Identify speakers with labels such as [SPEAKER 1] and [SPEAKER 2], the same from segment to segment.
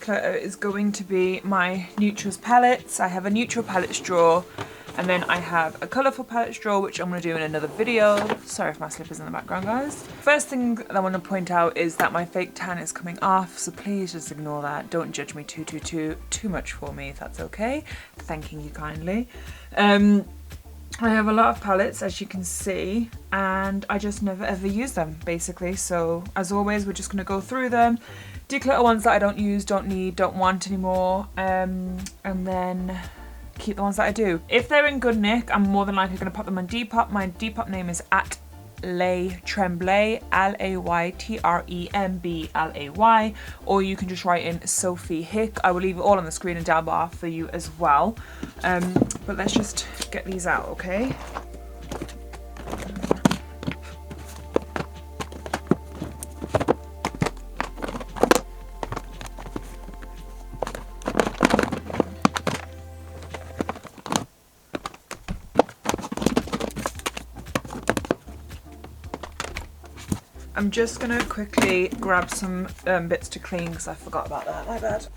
[SPEAKER 1] declutter is going to be my neutrals palettes. I have a neutral palette straw, and then I have a colourful palette straw, which I'm going to do in another video. Sorry if my slip is in the background, guys. First thing that I want to point out is that my fake tan is coming off, so please just ignore that. Don't judge me too much for me, if that's okay. Thanking you kindly. I have a lot of palettes, as you can see, and I just never ever use them, basically. So as always, we're just going to go through them, declutter ones that I don't use, don't need, don't want anymore, and then keep the ones that I do. If they're in good nick, I'm more than likely going to pop them on Depop. My Depop name is at Lay Tremblay, LAYTREMBLAY, or you can just write in Sophie Hick. I will leave it all on the screen and down below for you as well. But let's just get these out, okay? I'm just gonna quickly grab some bits to clean because I forgot about that, my bad.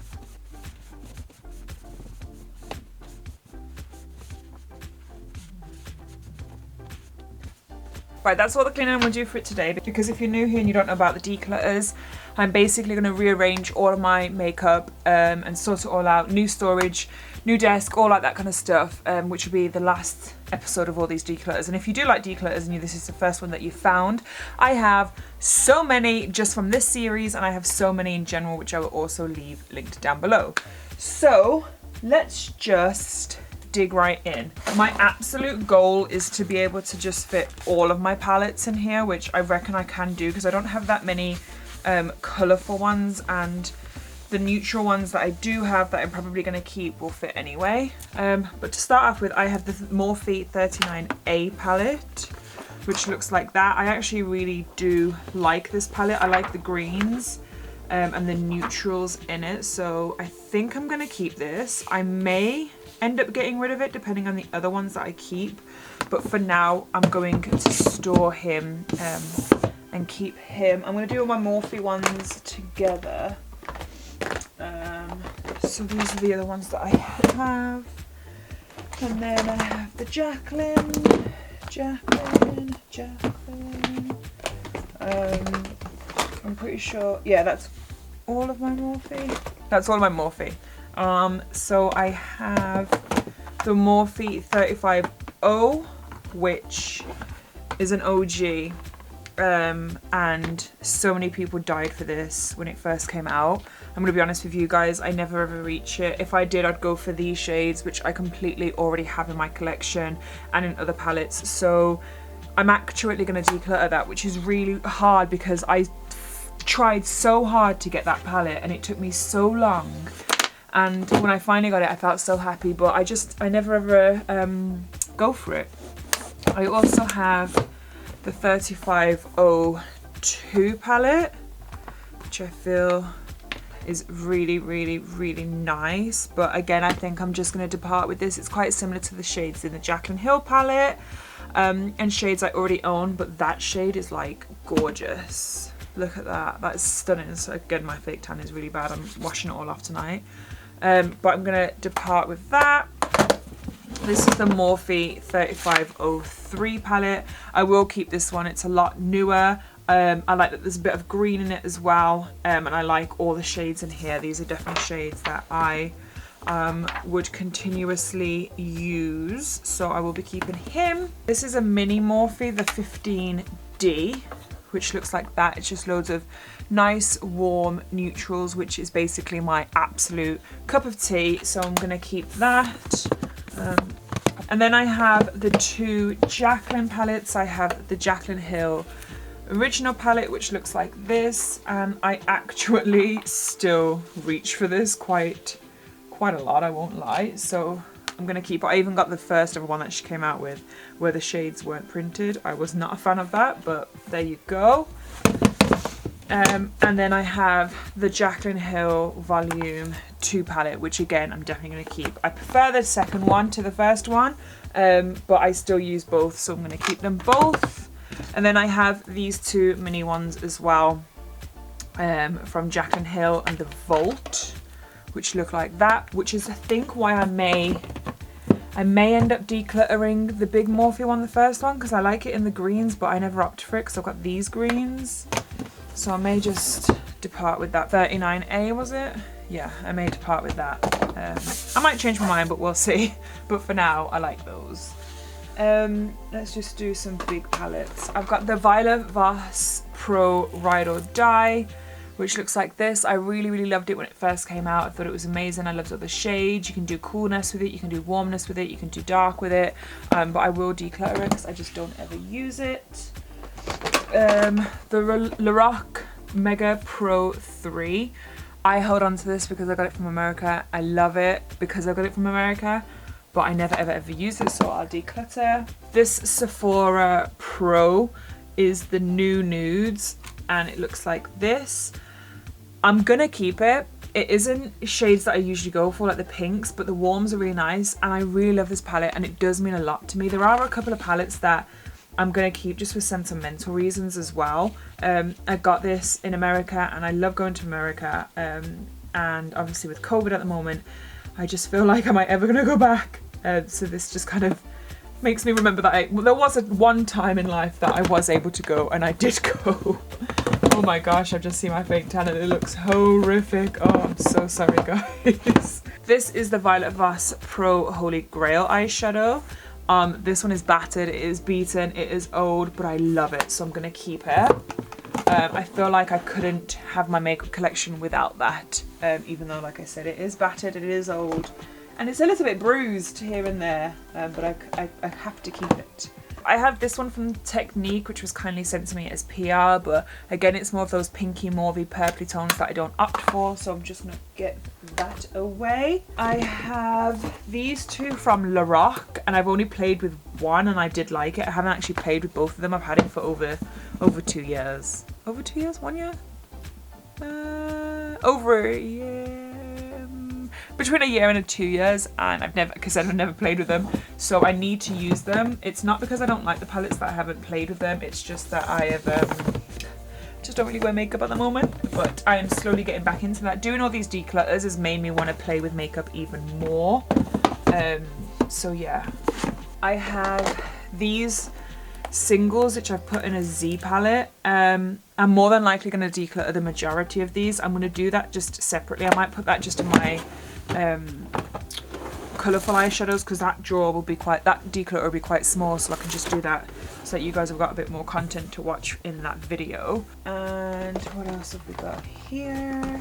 [SPEAKER 1] Right, that's all the cleaning I'm gonna do for it today, because if you're new here and you don't know about the declutters, I'm basically gonna rearrange all of my makeup and sort it all out, new storage, new desk, all like that kind of stuff, which will be the last episode of all these declutters. And if you do like declutters and this is the first one that you found, I have so many just from this series, and I have so many in general, which I will also leave linked down below. So let's just dig right in. My absolute goal is to be able to just fit all of my palettes in here, which I reckon I can do because I don't have that many colourful ones, and the neutral ones that I do have that I'm probably going to keep will fit anyway. But to start off with, I have the Morphe 39A palette, which looks like that. I actually really do like this palette. I like the greens and the neutrals in it, so I think I'm going to keep this. I may end up getting rid of it depending on the other ones that I keep, but for now I'm going to store him and keep him. I'm going to do all my Morphe ones together. So these are the other ones that I have, and then I have the Jaclyn. I'm pretty sure, yeah, that's all of my Morphe. That's all of my Morphe. So I have the Morphe 35O, which is an OG, and so many people died for this when it first came out. I'm gonna be honest with you guys, I never ever reach it. If I did, I'd go for these shades, which I completely already have in my collection and in other palettes. So I'm actually gonna declutter that, which is really hard because I tried so hard to get that palette and it took me so long. And when I finally got it, I felt so happy, but I never ever go for it. I also have the 3502 palette, which I feel is really nice, but again I think I'm just going to depart with this. It's quite similar to the shades in the Jaclyn Hill palette and shades I already own, but that shade is like gorgeous. Look at that, that is stunning. So again, my fake tan is really bad, I'm washing it all off tonight, but I'm going to depart with that. This is the Morphe 3503 palette. I will keep this one, it's a lot newer. I like that there's a bit of green in it as well, and I like all the shades in here. These are definitely shades that I would continuously use, so I will be keeping him. This is a mini Morphe, the 15D, which looks like that. It's just loads of nice warm neutrals, which is basically my absolute cup of tea, so I'm gonna keep that. And then I have the two Jaclyn palettes. I have the Jaclyn Hill original palette, which looks like this, and I actually still reach for this quite a lot, I won't lie, so I'm gonna keep it. I even got the first ever one that she came out with where the shades weren't printed. I was not a fan of that, but there you go. And then I have the Jaclyn Hill Volume 2 palette, which again I'm definitely going to keep. I prefer the second one to the first one, but I still use both, so I'm going to keep them both. And then I have these two mini ones as well, from Jaclyn Hill and the Vault. which look like that, which is I think why I may end up decluttering the big Morphe one, the first one, because I like it in the greens, but I never opted for it because I've got these greens. So I may just depart with that. 39A was it? Yeah, I may depart with that. I might change my mind, but we'll see. But for now, I like those. Let's just do some big palettes. I've got the Violet Voss Pro Ride or Die, which looks like this. I really loved it when it first came out. I thought it was amazing. I loved all the shades. You can do coolness with it, you can do warmness with it, you can do dark with it, but I will declutter it because I just don't ever use it. The Lorac Mega Pro 3. I hold on to this because I got it from America. I love it because I got it from America, but I never ever use it, so I'll declutter. This Sephora Pro is the new nudes, and it looks like this. I'm gonna keep it. It isn't shades that I usually go for, like the pinks, but the warms are really nice, and I really love this palette, and it does mean a lot to me. There are a couple of palettes that I'm gonna keep just for sentimental reasons as well. I got this in America, and I love going to America, and obviously with COVID at the moment, I just feel like am I ever gonna go back? So this just kind of makes me remember that there was one time in life that I was able to go, and I did go. Oh my gosh, I've just seen my fake tan and it looks horrific. Oh, I'm so sorry, guys. This is the Violet Voss Pro Holy Grail eyeshadow. This one is battered, it is beaten, it is old, but I love it, so I'm gonna keep it. I feel like I couldn't have my makeup collection without that, even though, like I said, it is battered, it is old, and it's a little bit bruised here and there, but I have to keep it. I have this one from Technique, which was kindly sent to me as PR, but again, it's more of those pinky, mauvey, purpley tones that I don't opt for, so I'm just gonna get that away. I have these two from Lorac, and I've only played with one, and I did like it. I haven't actually played with both of them. I've had it for over 2 years. Over 2 years? 1 year? Over a year. Between a year and 2 years, and I've never played with them, so I need to use them. It's not because I don't like the palettes that I haven't played with them, it's just that I have just don't really wear makeup at the moment, but I am slowly getting back into that. Doing all these declutters has made me want to play with makeup even more. So yeah, I have these singles which I've put in a Z palette. I'm more than likely going to declutter the majority of these. I'm going to do that just separately. I might put that just in my colourful eyeshadows, because that declutter will be quite small, so I can just do that so that you guys have got a bit more content to watch in that video. And what else have we got here?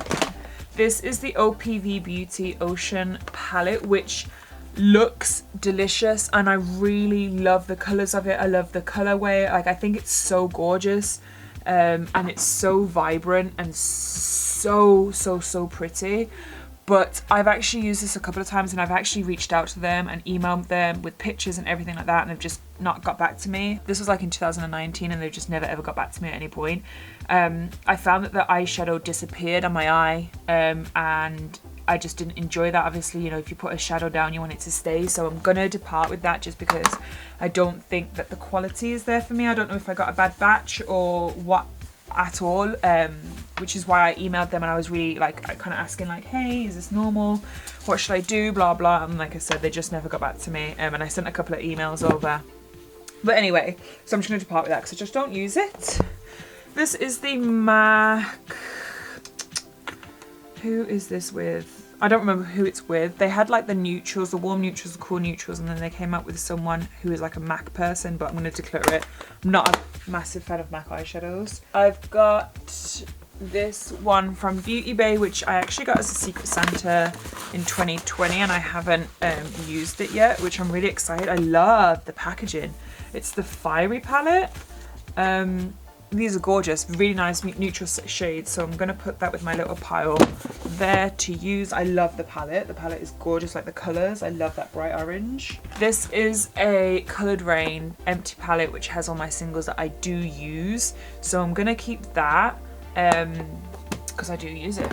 [SPEAKER 1] This is the OPV Beauty Ocean palette, which looks delicious, and I really love the colours of it. I love the colourway. Like, I think it's so gorgeous, and it's so vibrant and so pretty. But I've actually used this a couple of times, and I've actually reached out to them and emailed them with pictures and everything like that, and they've just not got back to me. This was like in 2019, and they've just never ever got back to me at any point. I found that the eyeshadow disappeared on my eye, and I just didn't enjoy that. Obviously, you know, if you put a shadow down, you want it to stay, so I'm gonna depart with that just because I don't think that the quality is there for me. I don't know if I got a bad batch or what at all, which is why I emailed them, and I was really like kind of asking like, hey, is this normal, what should I do, blah blah, and like I said, they just never got back to me, and I sent a couple of emails over. But anyway, so I'm just going to depart with that because I just don't use it. This is the MAC, who is this with? I don't remember who it's with. They had like the neutrals, the warm neutrals, the cool neutrals, and then they came out with someone who is like a MAC person, but I'm going to declutter it. I'm not a massive fan of MAC eyeshadows. I've got this one from Beauty Bay, which I actually got as a Secret Santa in 2020, and I haven't used it yet, which I'm really excited. I love the packaging. It's the Fiery palette. These are gorgeous, really nice neutral shades, so I'm going to put that with my little pile there to use. I love the palette. The palette is gorgeous, like the colours. I love that bright orange. This is a Coloured Rain empty palette, which has all my singles that I do use, so I'm going to keep that because I do use it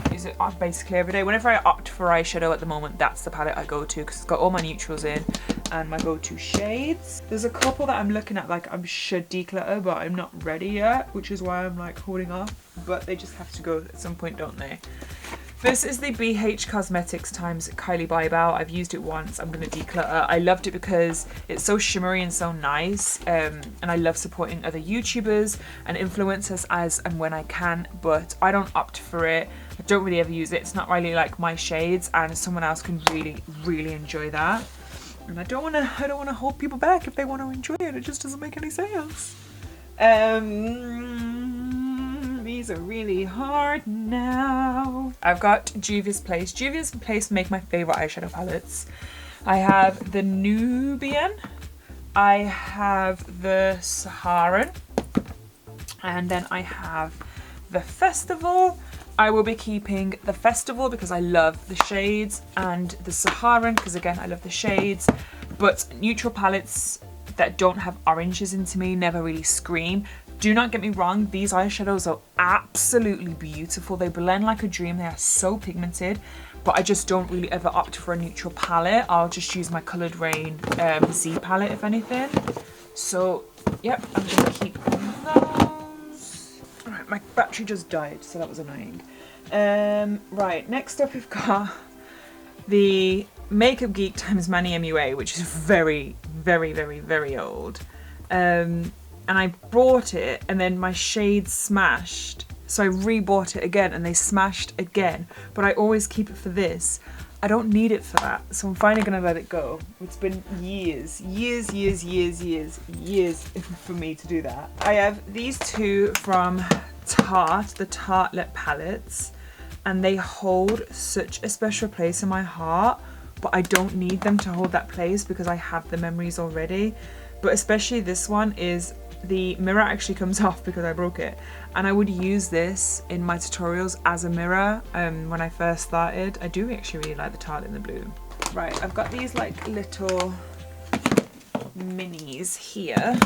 [SPEAKER 1] basically every day. Whenever I opt for eyeshadow at the moment, that's the palette I go to because it's got all my neutrals in and my go-to shades. There's a couple that I'm looking at like I should declutter, but I'm not ready yet, which is why I'm like holding off, but they just have to go at some point, don't they? This is the BH Cosmetics times Kylie Bybao. I've used it once. I'm going to declutter. I loved it because it's so shimmery and so nice. And I love supporting other YouTubers and influencers as and when I can, but I don't opt for it. I don't really ever use it. It's not really like my shades, and someone else can really, really enjoy that. And I don't want to hold people back if they want to enjoy it. It just doesn't make any sense. These are really hard now. I've got Juvia's Place. Juvia's Place make my favorite eyeshadow palettes. I have the Nubian, I have the Saharan, and then I have the Festival. I will be keeping the Festival because I love the shades, and the Saharan because again I love the shades, but neutral palettes that don't have oranges into me never really scream. Do not get me wrong, these eyeshadows are absolutely beautiful. They blend like a dream. They are so pigmented, but I just don't really ever opt for a neutral palette. I'll just use my Coloured Rain Z palette if anything. So, yep, I'm gonna keep those. Alright, my battery just died, so that was annoying. Right, next up we've got the Makeup Geek times Manny MUA, which is very, very, very, very old. And I bought it and then my shades smashed. So I rebought it again and they smashed again. But I always keep it for this. I don't need it for that. So I'm finally gonna let it go. It's been years for me to do that. I have these two from Tarte, the Tartelette palettes. And they hold such a special place in my heart. But I don't need them to hold that place because I have the memories already. But especially this one is, the mirror actually comes off because I broke it, and I would use this in my tutorials as a mirror when I first started. I do actually really like the Tarte in the blue. Right, I've got these like little minis here.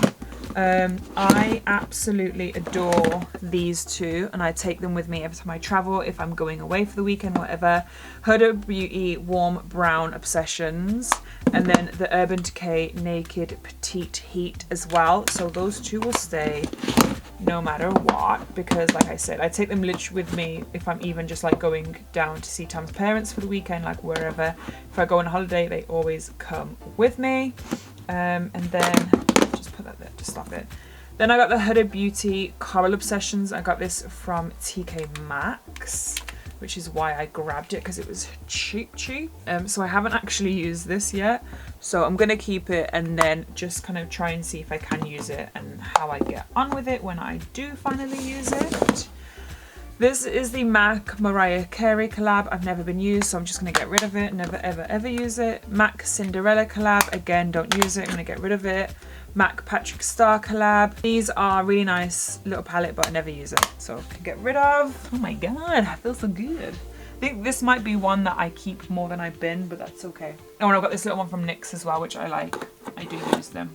[SPEAKER 1] I absolutely adore these two, and I take them with me every time I travel, if I'm going away for the weekend, whatever. Huda Beauty Warm Brown Obsessions, and then the Urban Decay Naked Petite Heat as well. So those two will stay no matter what, because like I said, I take them literally with me if I'm even just like going down to see Tom's parents for the weekend, like wherever. If I go on a holiday, they always come with me. And then just put that there to stop it. Then I got the Huda Beauty Coral Obsessions. I got this from TK Maxx, which is why I grabbed it, because it was cheap. So I haven't actually used this yet. So I'm going to keep it and then just kind of try and see if I can use it and how I get on with it when I do finally use it. This is the MAC Mariah Carey collab. I've never been used, so I'm just going to get rid of it. Never, ever, ever use it. MAC Cinderella collab. Again, don't use it. I'm going to get rid of it. MAC Patrick Star collab. These are really nice little palette, but I never use it, so I can get rid of. Oh my god, I feel so good. I think this might be one that I keep more than I bin, but that's okay. Oh, and I've got this little one from NYX as well, which I like. I do use them.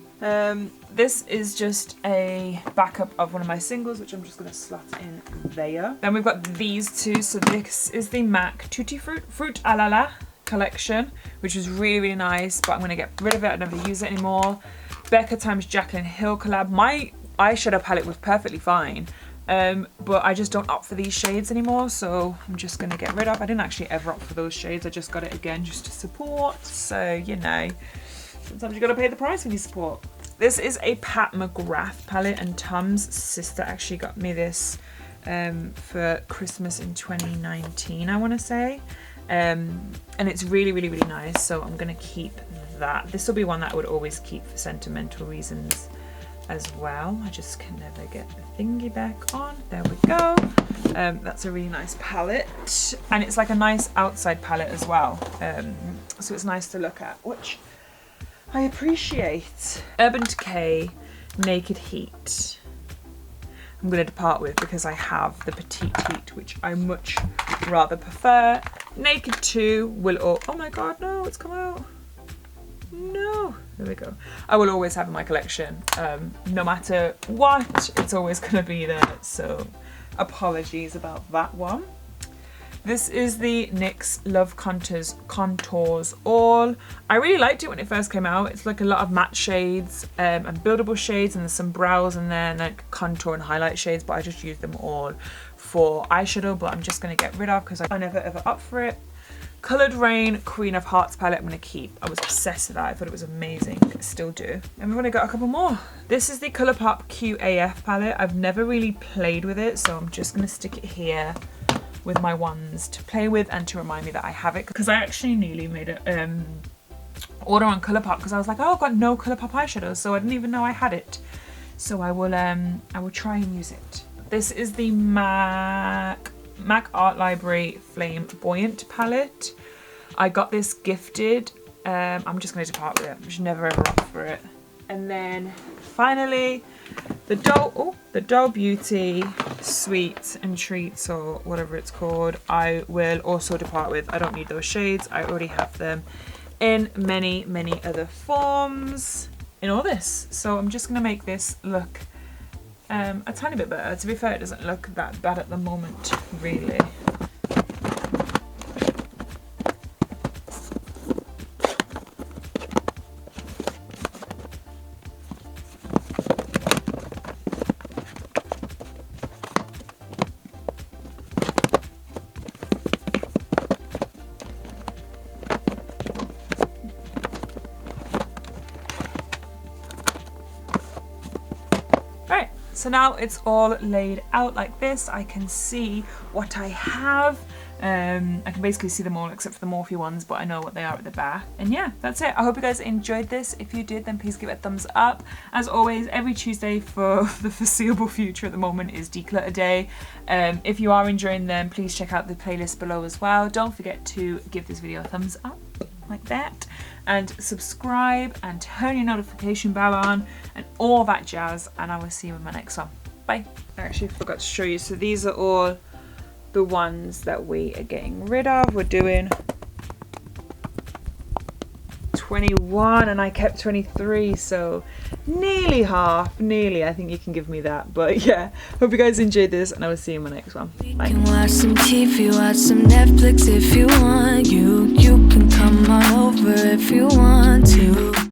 [SPEAKER 1] This is just a backup of one of my singles, which I'm just going to slot in there. Then we've got these two. So this is the MAC Tutti Fruit a la la collection, which is really, really nice, but I'm going to get rid of it. I never use it anymore. Becca times Jaclyn Hill collab. My eyeshadow palette was perfectly fine. But I just don't opt for these shades anymore, so I'm just going to get rid of. I didn't actually ever opt for those shades. I just got it again just to support. So, you know, sometimes you got to pay the price when you support. This is a Pat McGrath palette, and Tom's sister actually got me this for Christmas in 2019, I want to say. And it's really, really, really nice, so I'm going to keep that. This will be one that I would always keep for sentimental reasons as well. I just can never get the thingy back on. There we go. That's a really nice palette, and it's like a nice outside palette as well, so it's nice to look at, which I appreciate. Urban Decay Naked Heat I'm going to depart with because I have the Petite Heat, which I much rather prefer. Naked 2 will oh my god, no, it's come out. No, there we go. I will always have in my collection, no matter what, it's always going to be there, so apologies about that one. This is the NYX Love Contours All. I really liked it when it first came out. It's like a lot of matte shades and buildable shades, and there's some brows in there and like contour and highlight shades, but I just used them all for eyeshadow, but I'm just going to get rid of because I never ever up for it. Coloured Rain Queen of Hearts palette I'm going to keep. I was obsessed with that. I thought it was amazing. Still do. And we're going to get a couple more. This is the Colourpop QAF palette. I've never really played with it, so I'm just going to stick it here with my ones to play with and to remind me that I have it, because I actually nearly made an order on Colourpop because I was like, oh, I've got no Colourpop eyeshadows, so I didn't even know I had it. So I will try and use it. This is the MAC Art Library Flamboyant palette. I got this gifted. I'm just going to depart with it. I'm just never ever off for it. And then finally, the Doll Beauty Sweets and Treats, or whatever it's called, I will also depart with. I don't need those shades. I already have them in many, many other forms in all this. So I'm just going to make this look a tiny bit better. To be fair, it doesn't look that bad at the moment, really. So now it's all laid out like this. I can see what I have. I can basically see them all except for the Morphe ones, but I know what they are at the back. And yeah, that's it. I hope you guys enjoyed this. If you did, then please give it a thumbs up. As always, every Tuesday for the foreseeable future at the moment is Declutter Day. If you are enjoying them, please check out the playlist below as well. Don't forget to give this video a thumbs up like that, and subscribe and turn your notification bell on and all that jazz, and I will see you in my next one. Bye. I actually forgot to show you, so these are all the ones that we are getting rid of. We're doing 21 and I kept 23, so nearly half. Nearly, I think you can give me that. But yeah, hope you guys enjoyed this, and I will see you in my next one. Bye. You can watch some TV, watch some Netflix if you want. You can come on over if you want to.